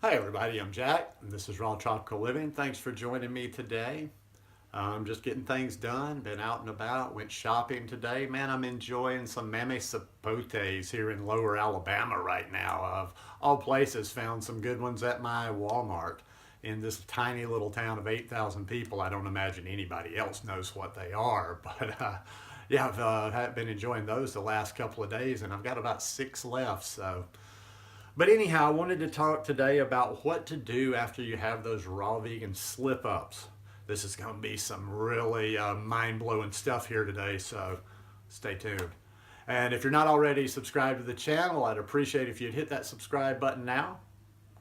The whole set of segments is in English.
Hi everybody, I'm Jack, and this is Raw Tropical Living. Thanks for joining me today. I'm just getting things done, been out and about, went shopping today. Man, I'm enjoying some meme sapotes here in lower Alabama right now. Of all places, found some good ones at my Walmart. In this tiny little town of 8,000 people, I don't imagine anybody else knows what they are, but yeah, I've been enjoying those the last couple of days, and I've got about six left, so but anyhow, I wanted to talk today about what to do after you have those raw vegan slip ups. This is going to be some really mind blowing stuff here today, so stay tuned. And if you're not already subscribed to the channel, I'd appreciate if you'd hit that subscribe button now.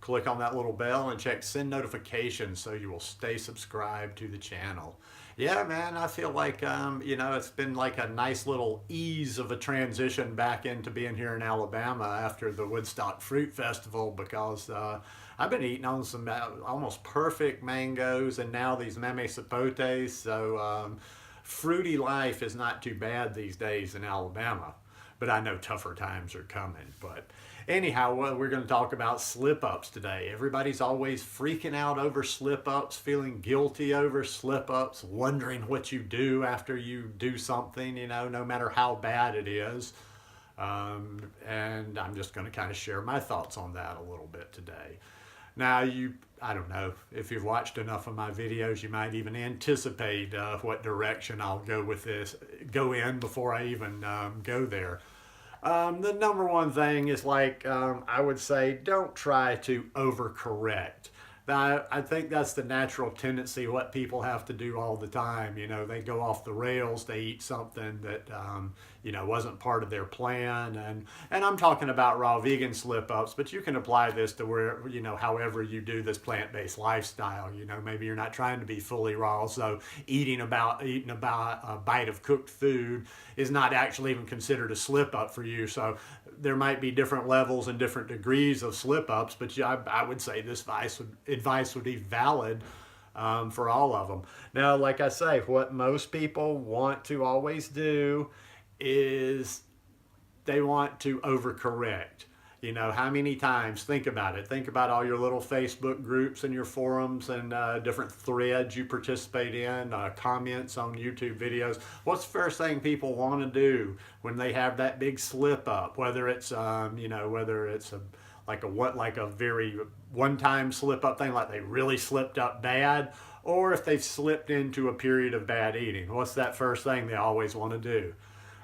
Click on that little bell and check send notifications so you will stay subscribed to the channel. Yeah, man, I feel like, it's been like a nice little ease of a transition back into being here in Alabama after the Woodstock Fruit Festival because I've been eating on some almost perfect mangoes and now these meme sapotes. So fruity life is not too bad these days in Alabama, but I know tougher times are coming. But anyhow, well, we're going to talk about slip ups today. Everybody's always freaking out over slip ups, feeling guilty over slip ups, wondering what you do after you do something, no matter how bad it is. And I'm just going to kind of share my thoughts on that a little bit today. Now, I don't know, if you've watched enough of my videos, you might even anticipate what direction I'll go in before I even go there. The number one thing is I would say, don't try to overcorrect. I think that's the natural tendency, what people have to do all the time. They go off the rails, they eat something that, wasn't part of their plan. And I'm talking about raw vegan slip ups, but you can apply this to where, however you do this plant-based lifestyle. Maybe you're not trying to be fully raw, so eating about a bite of cooked food is not actually even considered a slip up for you. So there might be different levels and different degrees of slip ups, but I would say this advice would be valid for all of them. Now, like I say, what most people want to always do is they want to overcorrect. How many times, think about it. Think about all your little Facebook groups and your forums and different threads you participate in, comments on YouTube videos. What's the first thing people want to do when they have that big slip up? Whether it's, whether it's like a very one-time slip up thing, like they really slipped up bad, or if they've slipped into a period of bad eating. What's that first thing they always want to do?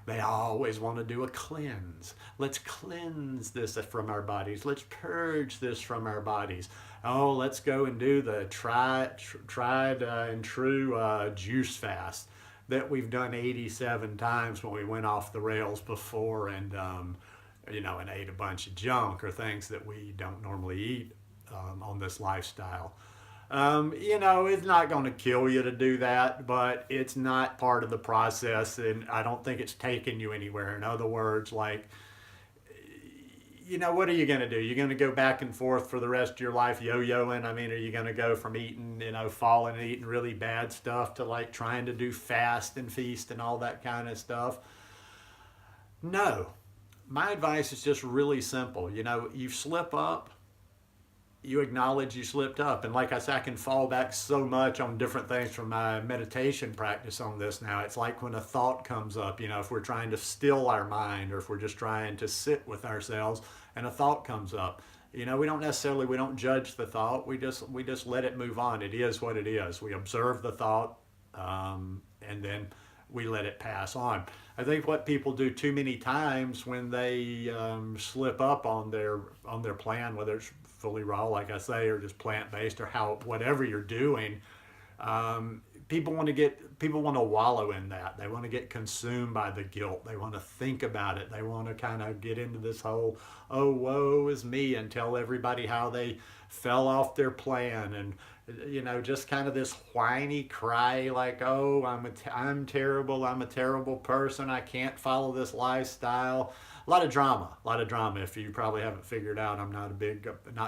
They always want to do a cleanse. Let's cleanse this from our bodies. Let's purge this from our bodies. Oh, let's go and do the tried and true juice fast that we've done 87 times when we went off the rails before and ate a bunch of junk or things that we don't normally eat on this lifestyle. It's not going to kill you to do that, but it's not part of the process, and I don't think it's taking you anywhere. In other words, what are you going to do? You're going to go back and forth for the rest of your life yo-yoing? I mean, are you going to go from eating, falling and eating really bad stuff to trying to do fast and feast and all that kind of stuff? No. My advice is just really simple. You slip up, you acknowledge you slipped up. And like I said, I can fall back so much on different things from my meditation practice on this now. It's like when a thought comes up, if we're trying to still our mind or if we're just trying to sit with ourselves and a thought comes up, we don't judge the thought. We just let it move on. It is what it is. We observe the thought and then we let it pass on. I think what people do too many times when they slip up on their plan, whether it's fully raw, like I say, or just plant-based, or whatever you're doing, people want to wallow in that. They want to get consumed by the guilt. They want to think about it. They want to kind of get into this whole, oh, woe is me, and tell everybody how they fell off their plan, and just kind of this whiny cry like, oh, I'm terrible. I'm a terrible person. I can't follow this lifestyle. A lot of drama. If you probably haven't figured out, I'm not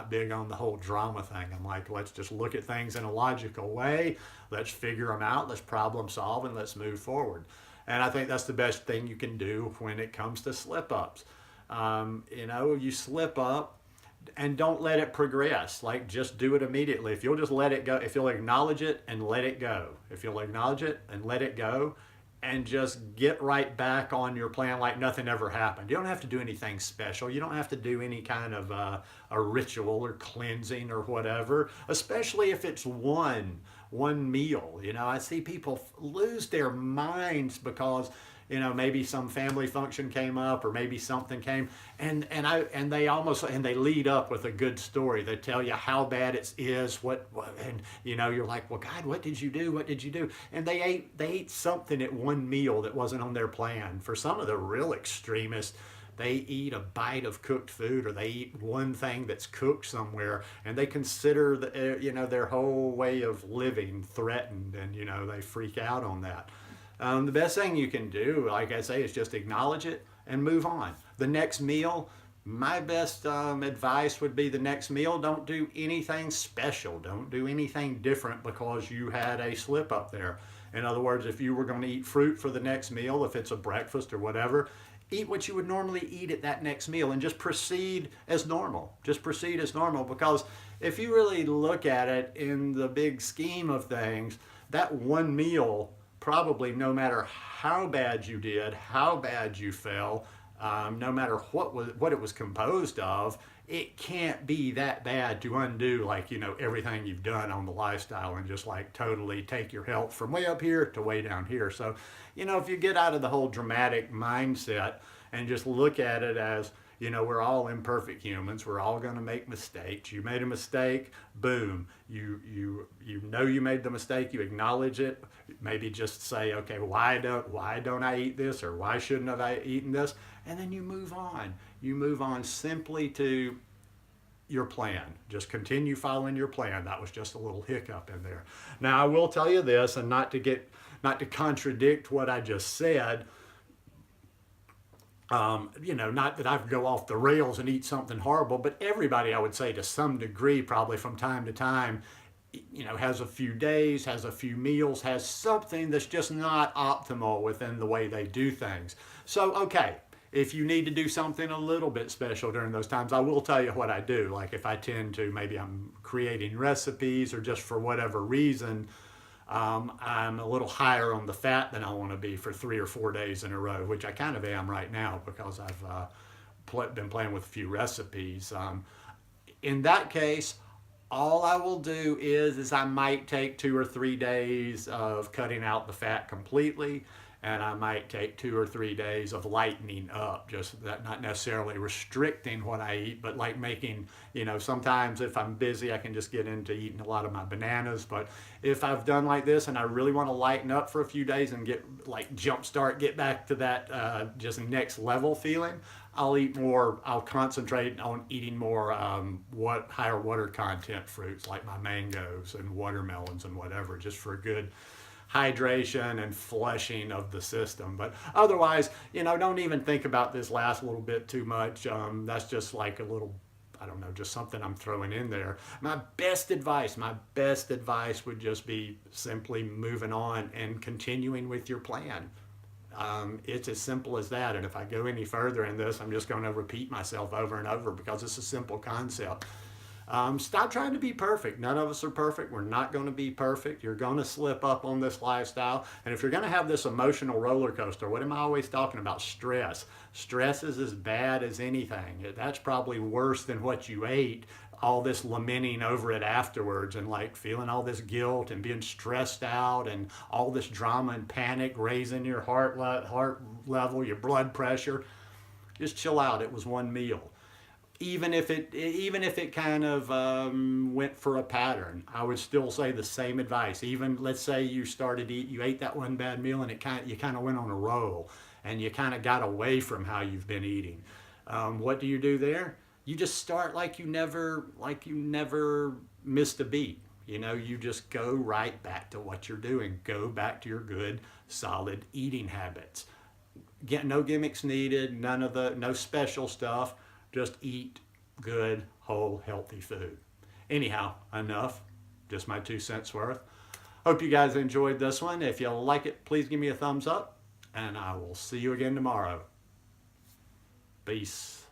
big on the whole drama thing. I'm like, let's just look at things in a logical way. Let's figure them out. Let's problem solve and let's move forward. And I think that's the best thing you can do when it comes to slip ups. You slip up. and don't let it progress. Like, just do it immediately. If you'll just let it go, if you'll acknowledge it and let it go, if you'll acknowledge it and let it go, and just get right back on your plan like nothing ever happened. You don't have to do anything special. You don't have to do any kind of a ritual or cleansing or whatever, especially if it's one meal. You know, I see people lose their minds because, you know, maybe some family function came up, or maybe something came, and they lead up with a good story. They tell you how bad it is, and you know, you're like, well, God, what did you do? What did you do? And they ate something at one meal that wasn't on their plan. For some of the real extremists, they eat a bite of cooked food, or they eat one thing that's cooked somewhere, and they consider you know, their whole way of living threatened, and you know, they freak out on that. The best thing you can do, like I say, is just acknowledge it and move on. The next meal, my best advice would be, the next meal, don't do anything special. Don't do anything different because you had a slip up there. In other words, if you were going to eat fruit for the next meal, if it's a breakfast or whatever, eat what you would normally eat at that next meal and just proceed as normal. Just proceed as normal, because if you really look at it in the big scheme of things, that one meal, probably, no matter how bad you did, how bad you fell, no matter what it was composed of, it can't be that bad to undo, like, you know, everything you've done on the lifestyle, and just like totally take your health from way up here to way down here. So, you know, if you get out of the whole dramatic mindset and just look at it as, you know, we're all imperfect humans. We're all going to make mistakes. You made a mistake, boom. You know you made the mistake. You acknowledge it. Maybe just say, okay, why don't I eat this, or why shouldn't have I eaten this? And then you move on. You move on simply to your plan. Just continue following your plan. That was just a little hiccup in there. Now, I will tell you this, and not to contradict what I just said. You know, not that I go off the rails and eat something horrible, but everybody, I would say, to some degree, probably from time to time, you know, has a few days, has a few meals, has something that's just not optimal within the way they do things. So, okay, if you need to do something a little bit special during those times, I will tell you what I do. Like, if I tend to, maybe I'm creating recipes, or just for whatever reason, I'm a little higher on the fat than I want to be for 3 or 4 days in a row, which I kind of am right now, because I've been playing with a few recipes. In that case, all I will do is I might take 2 or 3 days of cutting out the fat completely, and I might take 2 or 3 days of lightening up, just that, not necessarily restricting what I eat, but like making, you know, sometimes if I'm busy, I can just get into eating a lot of my bananas. But if I've done like this and I really want to lighten up for a few days and get like get back to that just next level feeling, I'll eat more. I'll concentrate on eating more higher water content fruits, like my mangoes and watermelons and whatever, just for a good hydration and flushing of the system. But otherwise, you know, don't even think about this last little bit too much. That's just like a little, I don't know, just something I'm throwing in there. My best advice would just be simply moving on and continuing with your plan. It's as simple as that. And if I go any further in this, I'm just going to repeat myself over and over, because it's a simple concept. Stop trying to be perfect. None of us are perfect. We're not going to be perfect. You're going to slip up on this lifestyle. And if you're going to have this emotional roller coaster, what am I always talking about? Stress. Stress is as bad as anything. That's probably worse than what you ate. All this lamenting over it afterwards, and like feeling all this guilt and being stressed out, and all this drama and panic raising your heart level, your blood pressure. Just chill out. It was one meal. Even if it kind of went for a pattern, I would still say the same advice. Even, let's say you ate that one bad meal, and you kind of went on a roll, and you kind of got away from how you've been eating. What do you do there? You just start like you never missed a beat. You know, you just go right back to what you're doing. Go back to your good, solid eating habits. No gimmicks needed. No special stuff. Just eat good, whole, healthy food. Anyhow, enough. Just my 2 cents worth. Hope you guys enjoyed this one. If you like it, please give me a thumbs up, and I will see you again tomorrow. Peace.